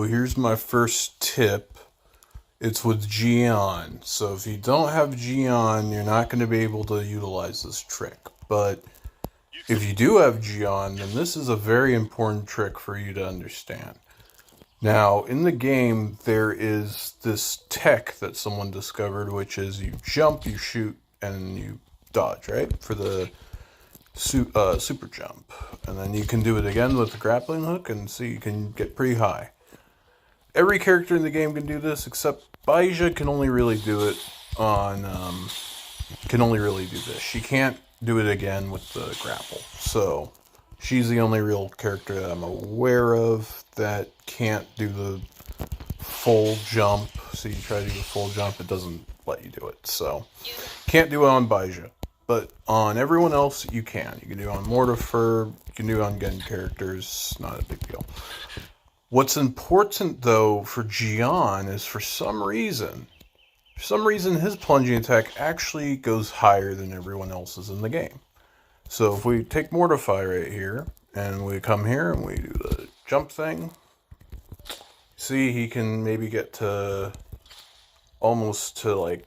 here's my first tip. It's with Gion. So if you don't have Gion, you're not going to be able to utilize this trick. But if you do have Gion, then this is a very important trick for you to understand. Now, in the game, there is this tech that someone discovered, which is you jump, you shoot, and you dodge, right? For the super jump. And then you can do it again with the grappling hook, and so you can get pretty high. Every character in the game can do this, except Baija can only really do it on, can only really do this. She can't do it again with the grapple. So, she's the only real character that I'm aware of that can't do the full jump. So you try to do the full jump, it doesn't let you do it. So, can't do it on Baija. But on everyone else, you can. You can do it on Mortifer, you can do it on Gen characters, not a big deal. What's important, though, for Gion is for some reason, his plunging attack actually goes higher than everyone else's in the game. So if we take Mortify right here, and we come here and we do the jump thing, see, he can maybe get to almost to like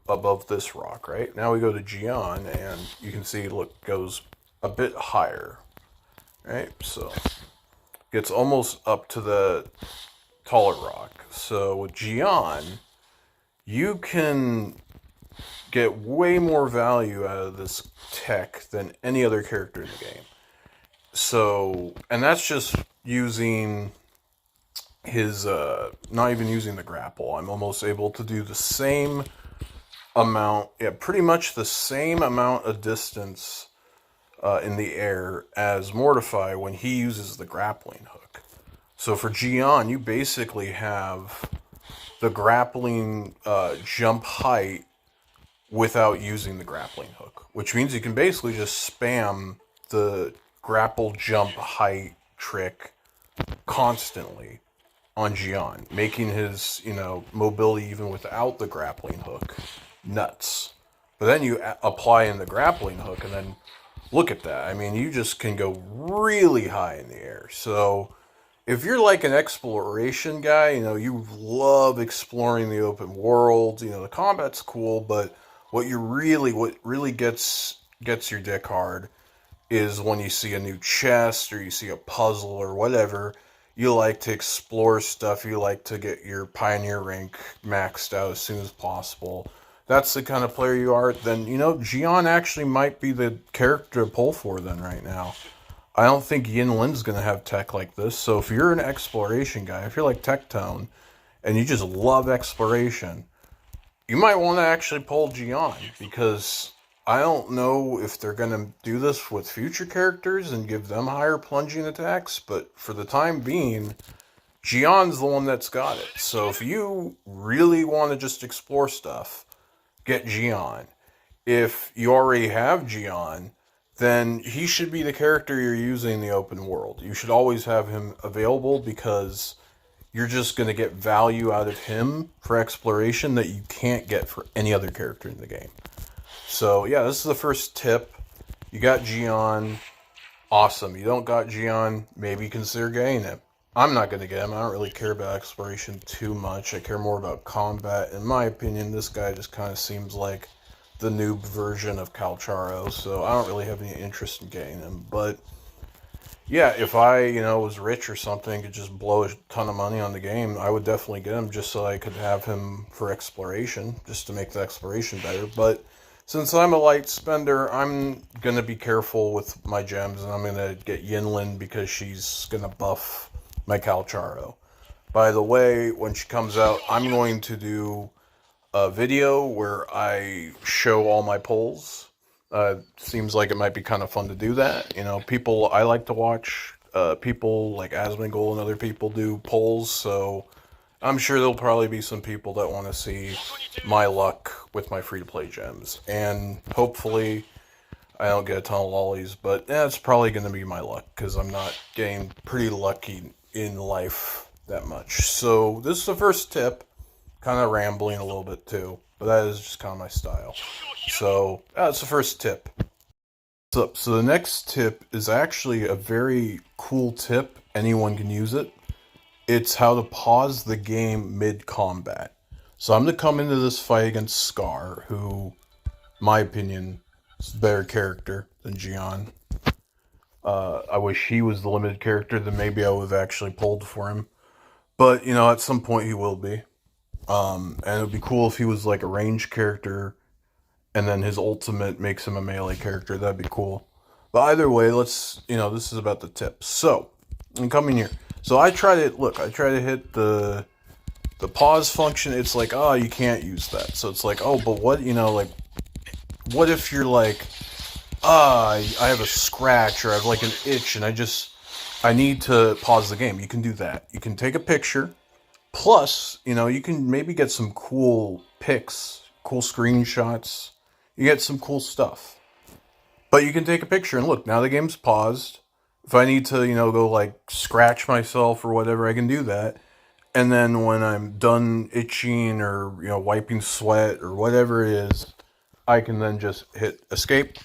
above this rock, right? Now we go to Gion, and you can see, look, goes a bit higher, right? So gets almost up to the taller rock. So with Gion, you can get way more value out of this tech than any other character in the game. So, and that's just using his, not even using the grapple. I'm almost able to do the same amount, pretty much the same amount of distance in the air as Mortify when he uses the grappling hook. So for Gion, you basically have the grappling jump height without using the grappling hook, which means you can basically just spam the grapple jump height trick constantly on Gion, making his, mobility even without the grappling hook nuts. But then you apply in the grappling hook, and then look at that. I mean, you just can go really high in the air. So if you're like an exploration guy, you love exploring the open world, the combat's cool, but what really gets your dick hard is when you see a new chest or you see a puzzle or whatever. You like to explore stuff. You like to get your pioneer rank maxed out as soon as possible. That's the kind of player you are, then, Gion actually might be the character to pull for then right now. I don't think Yinlin's going to have tech like this, so if you're an exploration guy, if you're like Tectone, and you just love exploration, you might want to actually pull Gion, because I don't know if they're going to do this with future characters and give them higher plunging attacks, but for the time being, Gion's the one that's got it. So if you really want to just explore stuff, get Gion. If you already have Gion, then he should be the character you're using in the open world. You should always have him available, because you're just going to get value out of him for exploration that you can't get for any other character in the game. So yeah, this is the first tip. You got Gion, awesome. You don't got Gion, maybe consider getting him. I'm not going to get him. I don't really care about exploration too much. I care more about combat. In my opinion, this guy just kind of seems like the noob version of Calcharo, so I don't really have any interest in getting him. But yeah, if I, was rich or something, could just blow a ton of money on the game, I would definitely get him just so I could have him for exploration, just to make the exploration better. But since I'm a light spender, I'm going to be careful with my gems, and I'm going to get Yinlin because she's going to buff my Calcharo. By the way, when she comes out, I'm going to do a video where I show all my pulls. Seems like it might be kind of fun to do that. People I like to watch, people like Asmongold and other people do polls, so I'm sure there'll probably be some people that want to see my luck with my free-to-play gems. And hopefully I don't get a ton of lollies, but it's probably going to be my luck, because I'm not getting pretty lucky in life that much. So this is the first tip. Kind of rambling a little bit too, but that is just kind of my style. So that's the first tip. So the next tip is actually a very cool tip. Anyone can use it. It's how to pause the game mid-combat. So I'm going to come into this fight against Scar, who, in my opinion, is a better character than Gian. I wish he was the limited character, then maybe I would have actually pulled for him. But, at some point he will be. And it would be cool if he was like a ranged character, and then his ultimate makes him a melee character. That'd be cool. But either way, this is about the tips. So, I'm coming here. So I try to hit the pause function. It's like, oh, you can't use that. So it's like, oh, but what, what if you're like, I have a scratch or I have like an itch and I need to pause the game. You can do that. You can take a picture. Plus, you can maybe get some cool pics, cool screenshots. You get some cool stuff. But you can take a picture and look, now the game's paused. If I need to, go like scratch myself or whatever, I can do that. And then when I'm done itching or, wiping sweat or whatever it is, I can then just hit escape.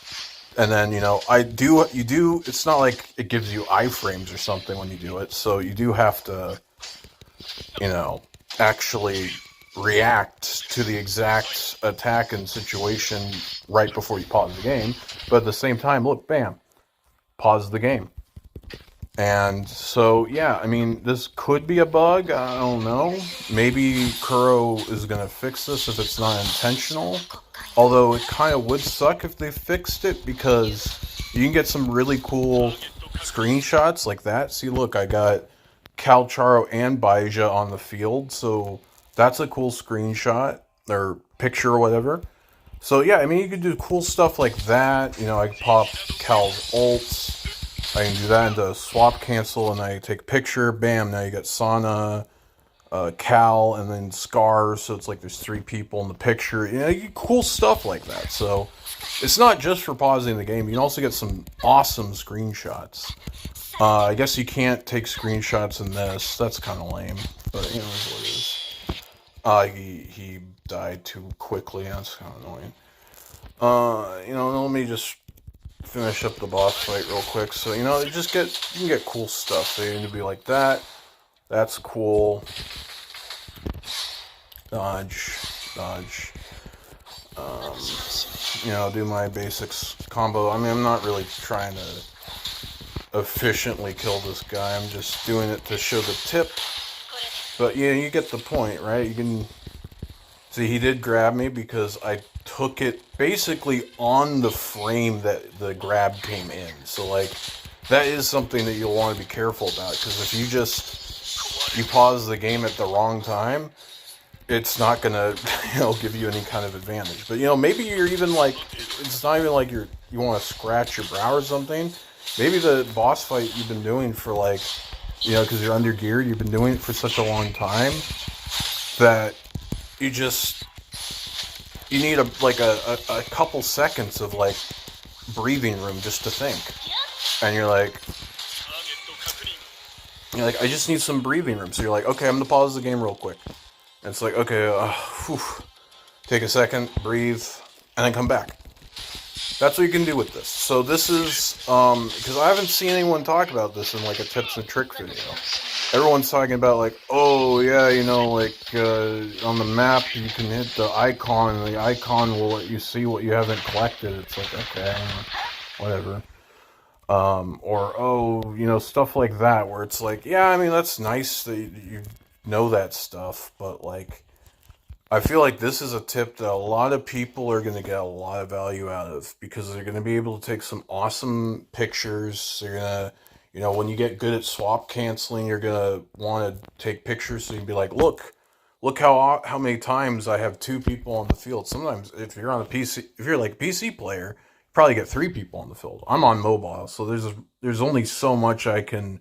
And then, it's not like it gives you iframes or something when you do it. So you do have to, actually react to the exact attack and situation right before you pause the game. But at the same time, look, bam, pause the game. And so, yeah, I mean, this could be a bug. I don't know. Maybe Kuro is going to fix this if it's not intentional. Although it kind of would suck if they fixed it, because you can get some really cool screenshots like that. See, look, I got Calcharo and Baija on the field, so that's a cool screenshot or picture or whatever. So yeah, I mean, you could do cool stuff like that. I can pop Cal's ults. I can do that into swap cancel, and I take a picture. Bam! Now you got Sana, Cal, and then Scar. So it's like there's 3 people in the picture. You get cool stuff like that. So it's not just for pausing the game. You can also get some awesome screenshots. I guess you can't take screenshots in this. That's kind of lame, but it is what it is. He died too quickly. That's kind of annoying. Let me just finish up the boss fight real quick. So, you can get cool stuff. They need to be like that. That's cool. Dodge. Do my basics combo. I mean, I'm not really trying to efficiently kill this guy. I'm just doing it to show the tip. But yeah, you get the point, right? You can see he did grab me because I took it basically on the frame that the grab came in. So like, that is something that you'll want to be careful about, because if you pause the game at the wrong time, it's not gonna give you any kind of advantage. But maybe you're even like, it's not even like you want to scratch your brow or something. Maybe the boss fight you've been doing for like, because you're under geared, you've been doing it for such a long time that you need a couple seconds of like breathing room just to think. And you're like, I just need some breathing room. So you're like, okay, I'm gonna pause the game real quick. And it's like, okay, take a second, breathe, and then come back. That's what you can do with this. So this is, because I haven't seen anyone talk about this in like a tips and trick video. Everyone's talking about like, oh yeah, on the map you can hit the icon, and the icon will let you see what you haven't collected. It's like, okay, whatever. Or stuff like that, where it's like, yeah, I mean, that's nice that you know that stuff, but like, I feel like this is a tip that a lot of people are going to get a lot of value out of, because they're going to be able to take some awesome pictures. They're going to, when you get good at swap canceling, you're going to want to take pictures, so you can be like, look how many times I have 2 people on the field. Sometimes if you're on a PC, if you're like a PC player, you probably get 3 people on the field. I'm on mobile, so there's only so much I can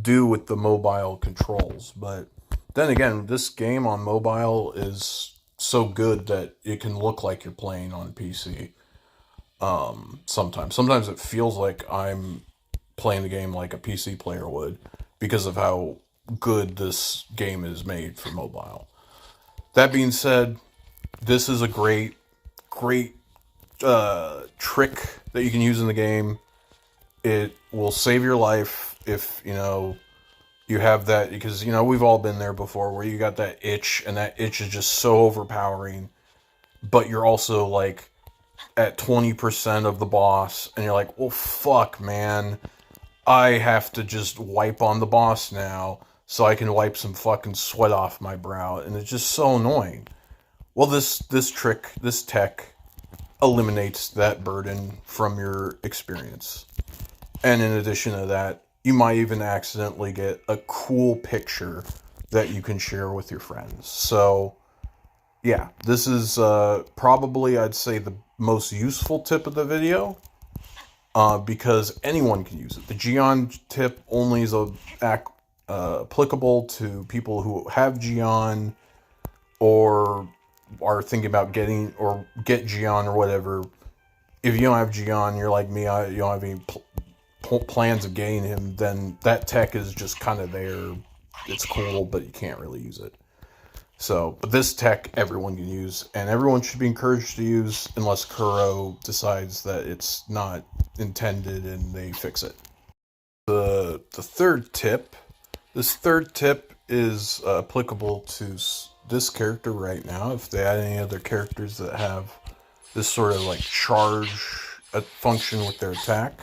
do with the mobile controls. But then again, this game on mobile is so good that it can look like you're playing on PC. Sometimes it feels like I'm playing the game like a PC player would, because of how good this game is made for mobile. That being said, this is a great trick that you can use in the game. It will save your life if you have that, because, you know, we've all been there before where you got that itch, and that itch is just so overpowering, but you're also like at 20% of the boss, and you're like, well, fuck, man, I have to just wipe on the boss now so I can wipe some fucking sweat off my brow, and it's just so annoying. Well, this tech eliminates that burden from your experience. And in addition to that, you might even accidentally get a cool picture that you can share with your friends. So, yeah, this is probably, I'd say, the most useful tip of the video, because anyone can use it. The Geon tip only is applicable to people who have Geon or are thinking about getting or get Geon or whatever. If you don't have Geon, you're like me, you don't have any plans of getting him, then that tech is just kind of there. It's cool, but you can't really use it. So, but this tech everyone can use, and everyone should be encouraged to use, unless Kuro decides that it's not intended and they fix it. The third tip, this third tip is applicable to this character right now. If they add any other characters that have this sort of like charge function with their attack,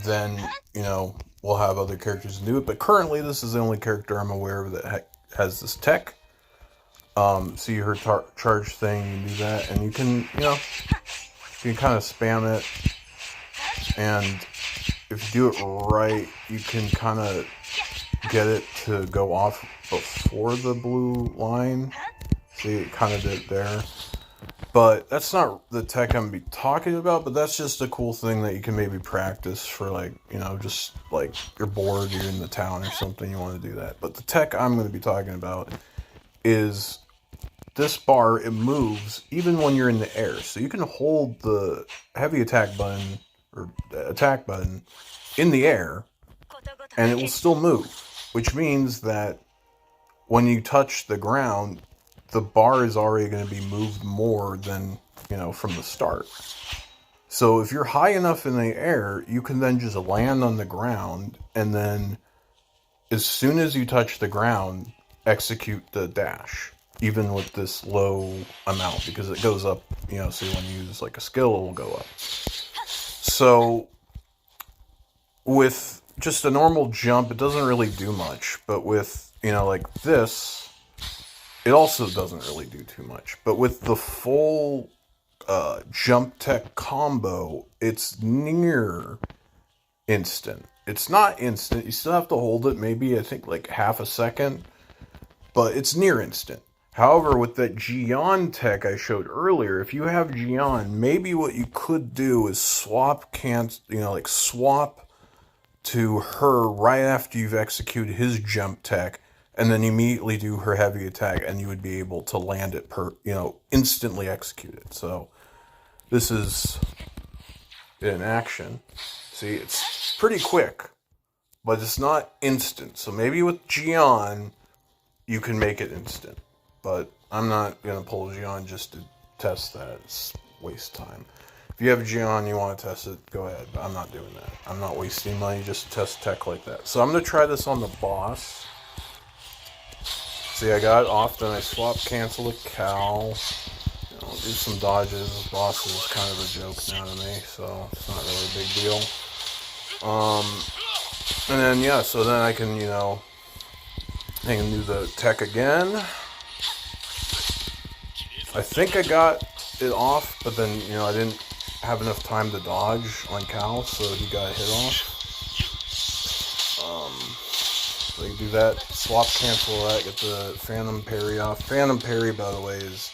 then, you know, we'll have other characters do it. But currently, this is the only character I'm aware of that has this tech. See her charge thing, you do that, and you can, you know, you can kind of spam it, and if you do it right, you can kind of get it to go off before the blue line. See, it kind of did it there. But that's not the tech I'm going to be talking about, but that's just a cool thing that you can maybe practice for, like, you know, just like you're bored, you're in the town or something, you want to do that. But the tech I'm going to be talking about is this bar. It moves even when you're in the air. So you can hold the heavy attack button or attack button in the air and it will still move, which means that when you touch the ground, the bar is already going to be moved more than, you know, from the start. So if you're high enough in the air, you can then just land on the ground, and then as soon as you touch the ground, execute the dash, even with this low amount, because it goes up, you know, so when you use like a skill, it will go up. So with just a normal jump, it doesn't really do much, but with, you know, like this, it also doesn't really do too much. But with the full jump tech combo, it's near instant. It's not instant. You still have to hold it, maybe, I think, like half a second. But it's near instant. However, with that Geon tech I showed earlier, if you have Geon, maybe what you could do is swap to her right after you've executed his jump tech, and then immediately do her heavy attack, and you would be able to land it instantly execute it. So this is in action. See, it's pretty quick, but it's not instant. So maybe with Geon, you can make it instant. But I'm not going to pull Geon just to test that. It's waste time. If you have Geon and you want to test it, go ahead. But I'm not doing that. I'm not wasting money just to test tech like that. So I'm going to try this on the boss. See, I got it off, then I swap cancel the cow. You know, do some dodges. This boss is kind of a joke now to me, so it's not really a big deal. And then, yeah, so then I can, you know, I can do the tech again. I think I got it off, but then, you know, I didn't have enough time to dodge on Cal, so he got hit off. So you do that, swap cancel that, get the Phantom Parry off. Phantom Parry, by the way, is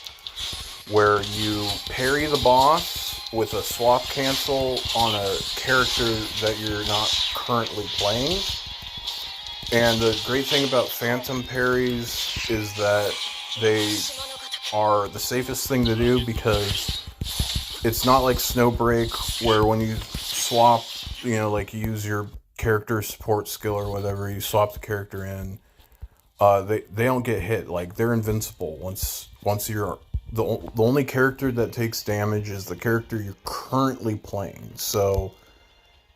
where you parry the boss with a swap cancel on a character that you're not currently playing. And the great thing about Phantom Parries is that they are the safest thing to do, because it's not like Snowbreak, where when you swap, you know, like you use your character support skill or whatever, you swap the character in, they don't get hit. Like, they're invincible once you're the only character that takes damage is the character you're currently playing. So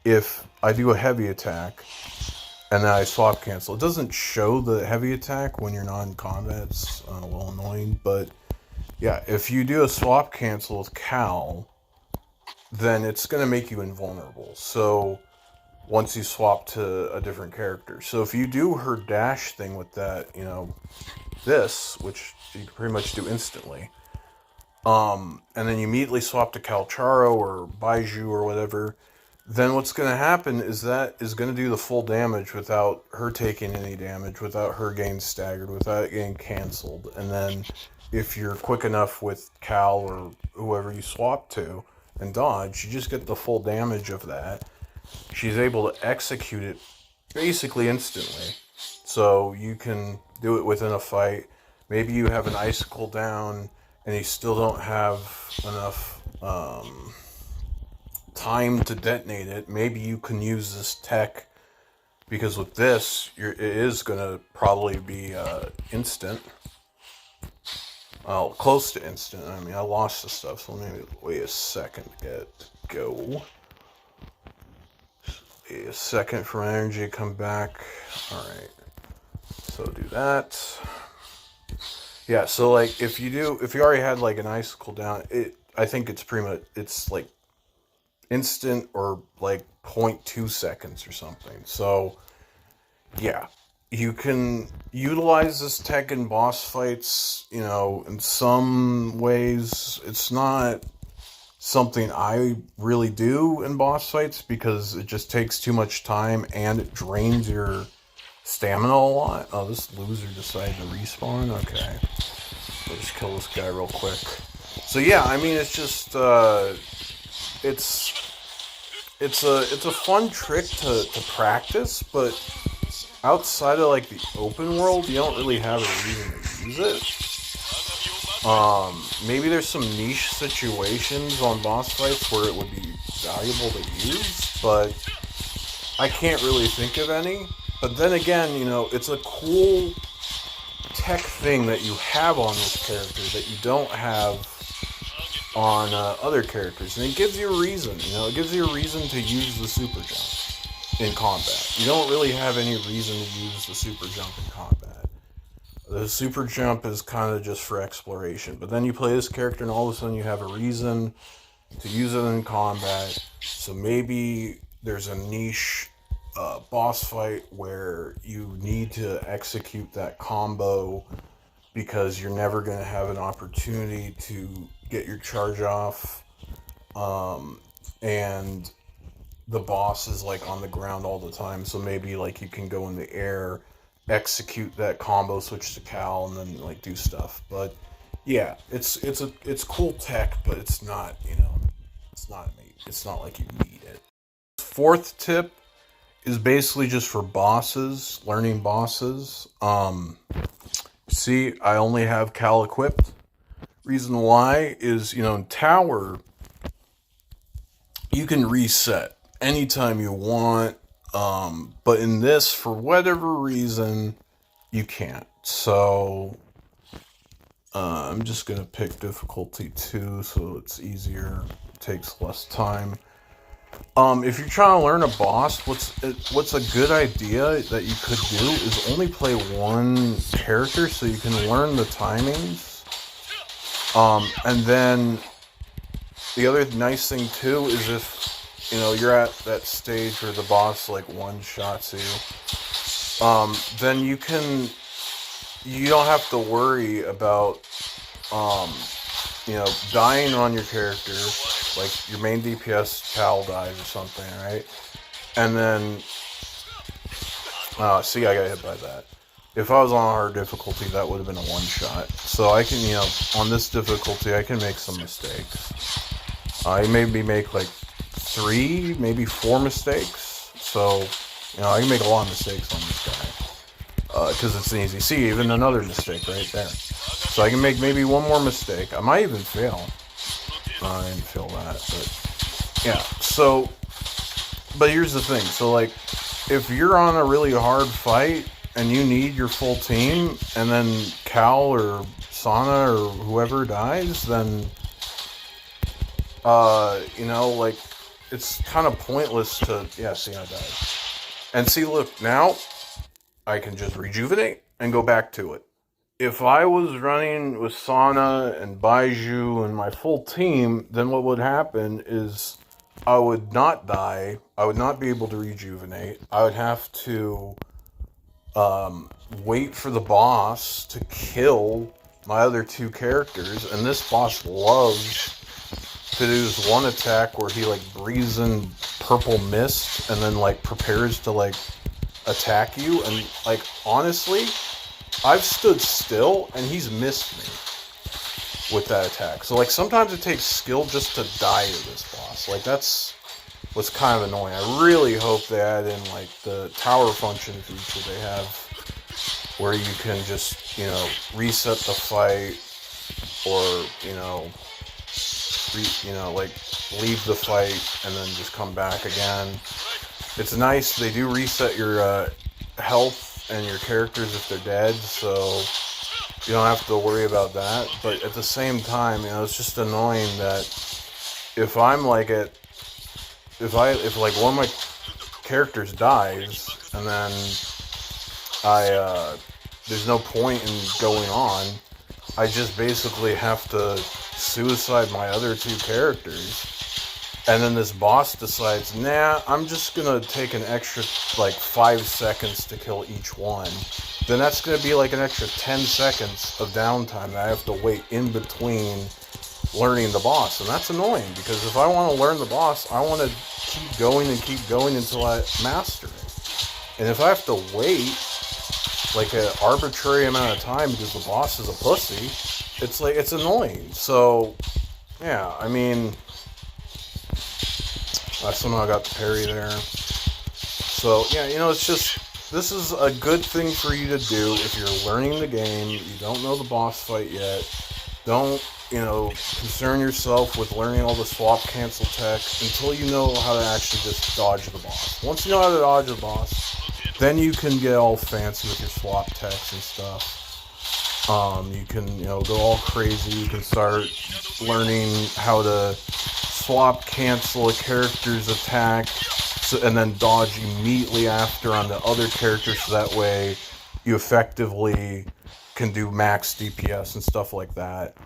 if I do a heavy attack and then I swap cancel. It doesn't show the heavy attack when you're not in combat. It's a little annoying, but yeah, if you do a swap cancel with Cal, then it's going to make you invulnerable. So once you swap to a different character. So if you do her dash thing with that, this, which you can pretty much do instantly, and then you immediately swap to Calcharo or Baiju or whatever, then what's going to happen is that is going to do the full damage without her taking any damage, without her getting staggered, without it getting canceled. And then if you're quick enough with Cal or whoever you swap to and dodge, you just get the full damage of that. She's able to execute it basically instantly. So you can do it within a fight. Maybe you have an icicle down and you still don't have enough time to detonate it. Maybe you can use this tech, because with this, it is going to probably be instant. Well, close to instant. I mean, I lost the stuff, so maybe wait a second to go. Wait a second for my energy to come back. Alright. So do that. Yeah, so like if you already had like an icicle down, I think it's pretty much, it's like instant or like 0.2 seconds or something. So yeah, you can utilize this tech in boss fights, in some ways. It's not something I really do in boss fights because it just takes too much time and it drains your stamina a lot. Oh, this loser decided to respawn? Okay. Let's just kill this guy real quick. So yeah, I mean, it's just, it's a fun trick to practice, but outside of like the open world, you don't really have a reason to use it. Maybe there's some niche situations on boss fights where it would be valuable to use, but I can't really think of any. But then again, it's a cool tech thing that you have on this character that you don't have on other characters, and it gives you a reason. It gives you a reason to use the super jump in combat. You don't really have any reason to use the super jump in combat. The super jump is kind of just for exploration, but then you play this character and all of a sudden you have a reason to use it in combat. So maybe there's a niche boss fight where you need to execute that combo because you're never going to have an opportunity to get your charge off, and the boss is like on the ground all the time, so maybe like you can go in the air, execute that combo, switch to Cal, and then like do stuff. But yeah, it's cool tech, but it's not it's not like you need it. Fourth tip is basically just for bosses, learning bosses. See, I only have Cal equipped. Reason why is, in Tower, you can reset anytime you want, but in this, for whatever reason, you can't. So, I'm just going to pick difficulty 2 so it's easier, takes less time. If you're trying to learn a boss, what's a good idea that you could do is only play one character so you can learn the timings. And then the other nice thing too is if you're at that stage where the boss like one-shots you, then you don't have to worry about dying on your character. Like your main DPS Cal dies or something, right? And then see, I got hit by that. If I was on a hard difficulty, that would have been a one-shot. So I can, on this difficulty, I can make some mistakes. I maybe make like 3, maybe 4 mistakes. So, I can make a lot of mistakes on this guy. Because it's an easy. See, even another mistake right there. So I can make maybe one more mistake. I might even fail. I didn't feel that, but yeah. So, but here's the thing. So, like, if you're on a really hard fight and you need your full team, and then Cal or Sana or whoever dies, then, like, it's kind of pointless to, yeah, see, I died. And see, look, now I can just rejuvenate and go back to it. If I was running with Sana and Baiju and my full team, then what would happen is I would not die. I would not be able to rejuvenate. I would have to wait for the boss to kill my other two characters. And this boss loves to do this one attack where he like breathes in purple mist and then like prepares to like attack you. And like honestly, I've stood still and he's missed me with that attack. So like sometimes it takes skill just to die to this boss. Like that's what's kind of annoying. I really hope they add in like the tower function feature they have where you can just, reset the fight or, like leave the fight and then just come back again. It's nice. They do reset your health and your characters if they're dead, so you don't have to worry about that. But at the same time, it's just annoying that if I'm like if like one of my characters dies and then there's no point in going on, I just basically have to suicide my other two characters. And then this boss decides, nah, I'm just going to take an extra, 5 seconds to kill each one. Then that's going to be like an extra 10 seconds of downtime that I have to wait in between learning the boss. And that's annoying, because if I want to learn the boss, I want to keep going until I master it. And if I have to wait, like an arbitrary amount of time because the boss is a pussy, it's annoying. So, yeah, I mean, I somehow got the parry there. So, yeah, it's just, this is a good thing for you to do if you're learning the game, you don't know the boss fight yet. Don't, concern yourself with learning all the swap cancel tech until you know how to actually just dodge the boss. Once you know how to dodge the boss, then you can get all fancy with your swap techs and stuff. You can, go all crazy. You can start learning how to swap cancel a character's attack and then dodge immediately after on the other character, so that way you effectively can do max DPS and stuff like that.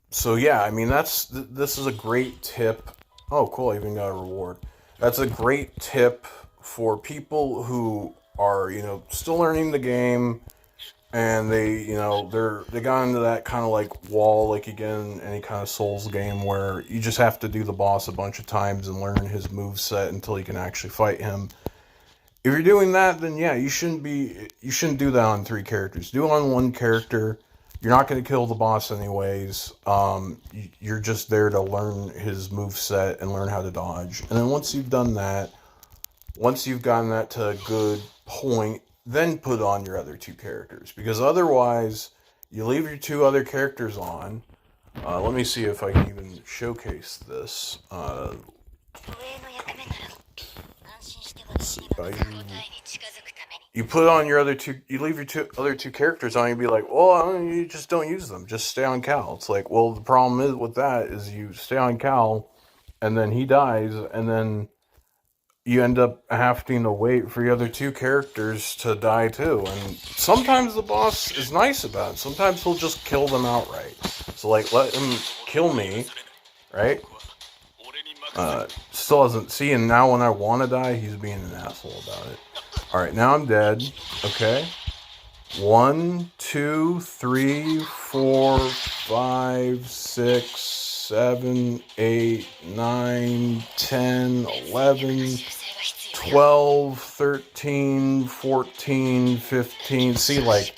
So yeah, I mean, this is a great tip. Oh, cool, I even got a reward. That's a great tip for people who are, still learning the game, and they got into that kind of like wall, like again, any kind of Souls game where you just have to do the boss a bunch of times and learn his moveset until you can actually fight him. If you're doing that, then yeah, you shouldn't do that on 3 characters. Do it on 1 character. You're not going to kill the boss anyways. You're just there to learn his moveset and learn how to dodge. And then once you've done that, once you've gotten that to a good point, then put on your other 2 characters. Because otherwise, you leave your 2 other characters on. Let me see if I can even showcase this. You put on your other 2, you leave your other 2 characters on, you'd be like, well, you just don't use them. Just stay on Cal. It's like, well, the problem is with that is you stay on Cal, and then he dies, and then you end up having to wait for your other 2 characters to die too. And sometimes the boss is nice about it. Sometimes he'll just kill them outright. So like, let him kill me, right? Still doesn't see, and now when I want to die, he's being an asshole about it. Alright, now I'm dead. Okay. 1, 2, 3, 4, 5, 6, 7, 8, 9, 10, 11, 12, 13, 14, 15. See, like,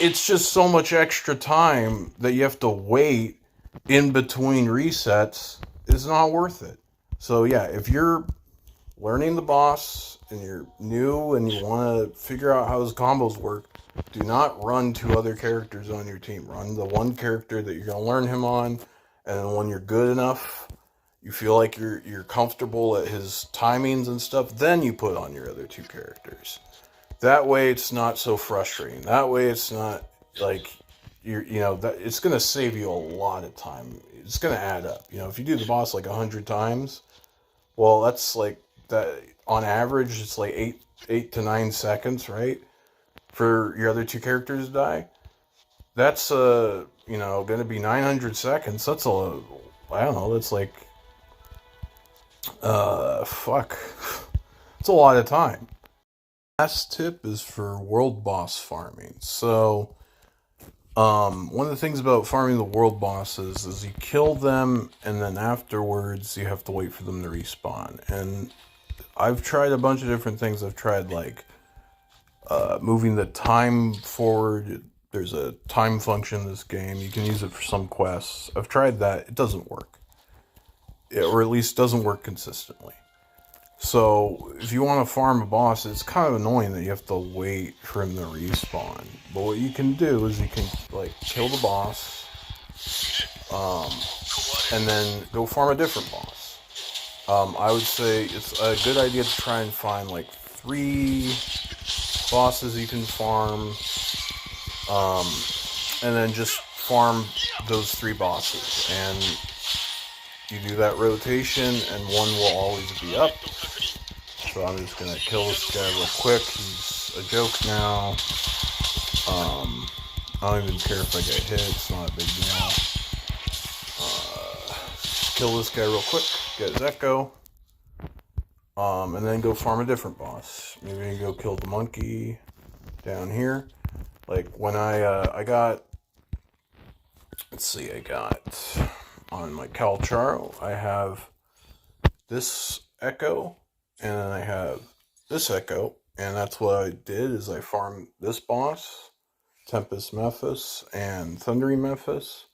it's just so much extra time that you have to wait in between resets. It's not worth it. So yeah, if you're learning the boss and you're new and you want to figure out how his combos work, do not run 2 other characters on your team. Run the 1 character that you're going to learn him on, and when you're good enough, you feel like you're comfortable at his timings and stuff, then you put on your other 2 characters. That way it's not so frustrating. That way it's not like that it's going to save you a lot of time. It's going to add up. If you do the boss like 100 times, well, that's like that. on average, it's like 8 to 9 seconds, right? For your other two characters to die. That's, going to be 900 seconds. That's I don't know, that's like, fuck. It's a lot of time. Last tip is for world boss farming. So, one of the things about farming the world bosses is you kill them, and then afterwards you have to wait for them to respawn. And I've tried a bunch of different things. I've tried, like, moving the time forward. There's a time function in this game. You can use it for some quests. I've tried that. It doesn't work. Or at least doesn't work consistently. So, if you want to farm a boss, it's kind of annoying that you have to wait for him to respawn. But what you can do is you can, like, kill the boss, and then go farm a different boss. I would say it's a good idea to try and find, like, 3 bosses you can farm, and then just farm those 3 bosses. And you do that rotation, and one will always be up. So I'm just gonna kill this guy real quick. He's a joke now. I don't even care if I get hit. It's not a big deal. Just kill this guy real quick. Get his echo. And then go farm a different boss. Maybe go kill the monkey down here. Like when I got. Let's see. I got on my Calcharo. I have this echo. And then I have this echo, and that's what I did, is I farmed this boss, Tempest Memphis and Thundering Memphis.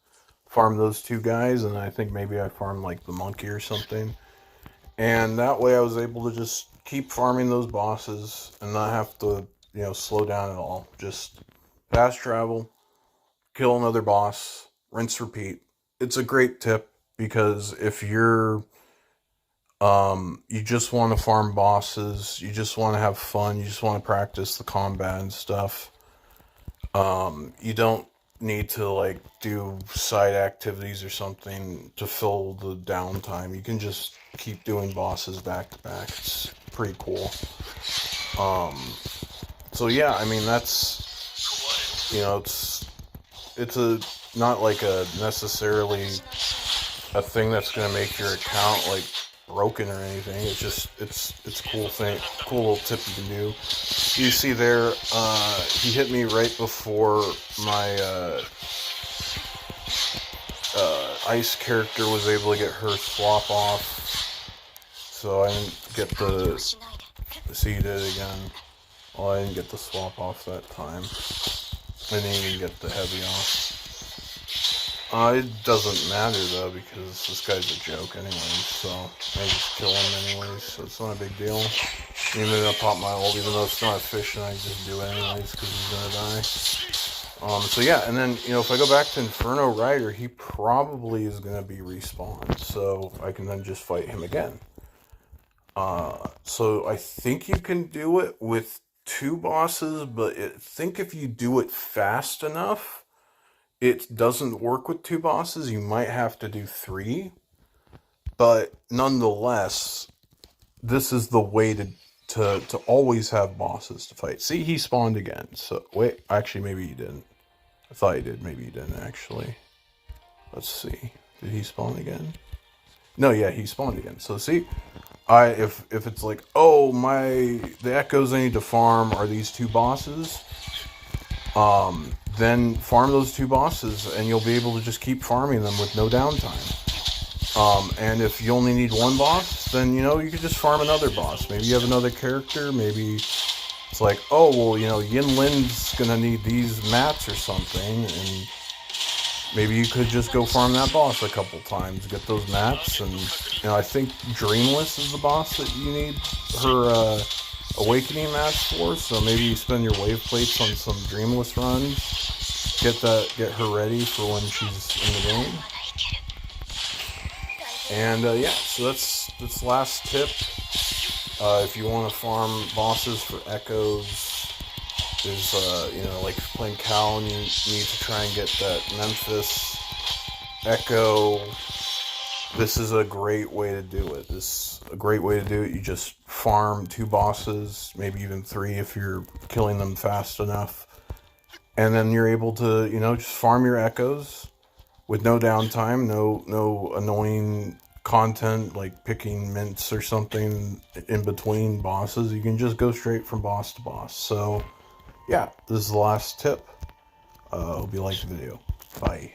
Farmed those 2 guys, and I think maybe I farmed, like, the monkey or something. And that way I was able to just keep farming those bosses and not have to, slow down at all. Just fast travel, kill another boss, rinse, repeat. It's a great tip, because if you're you just want to farm bosses, you just want to have fun, you just want to practice the combat and stuff. You don't need to, like, do side activities or something to fill the downtime. You can just keep doing bosses back to back. It's pretty cool. So yeah, I mean, that's, it's not like a necessarily a thing that's going to make your account, like, broken or anything. It's just it's a cool little tip you can do. You see there, he hit me right before my ice character was able to get her swap off, so I didn't get the see, he did it again. Well, I didn't get the swap off that time. I didn't even get the heavy off. It doesn't matter, though, because this guy's a joke anyway, so I just kill him anyways, so it's not a big deal. Even if I pop my ult, even though it's not efficient, I just do it anyways, because he's gonna die. So yeah, and then, if I go back to Inferno Rider, he probably is gonna be respawned, so I can then just fight him again. So I think you can do it with 2 bosses, but I think if you do it fast enough, it doesn't work with 2 bosses. You might have to do 3. But nonetheless, this is the way to always have bosses to fight. See, he spawned again. So, wait, actually, maybe he didn't. I thought he did. Maybe he didn't, actually. Let's see. Did he spawn again? No, yeah, he spawned again. So, see, if it's like, oh, the echoes I need to farm are these 2 bosses, then farm those 2 bosses, and you'll be able to just keep farming them with no downtime. And if you only need 1 boss, then, you could just farm another boss. Maybe you have another character, maybe it's like, oh, well, Yin Lin's gonna need these mats or something, and maybe you could just go farm that boss a couple times, get those mats, and, I think Dreamless is the boss that you need her, Awakening mats for, so maybe you spend your wave plates on some Dreamless runs, get her ready for when she's in the game. And yeah, so that's last tip. If you want to farm bosses for echoes, is like playing Cal, and you need to try and get that Memphis echo this is a great way to do it. This is a great way to do it. You just farm 2 bosses, maybe even 3 if you're killing them fast enough. And then you're able to, just farm your echoes with no downtime, no annoying content like picking mints or something in between bosses. You can just go straight from boss to boss. So, yeah, this is the last tip. Hope you liked the video. Bye.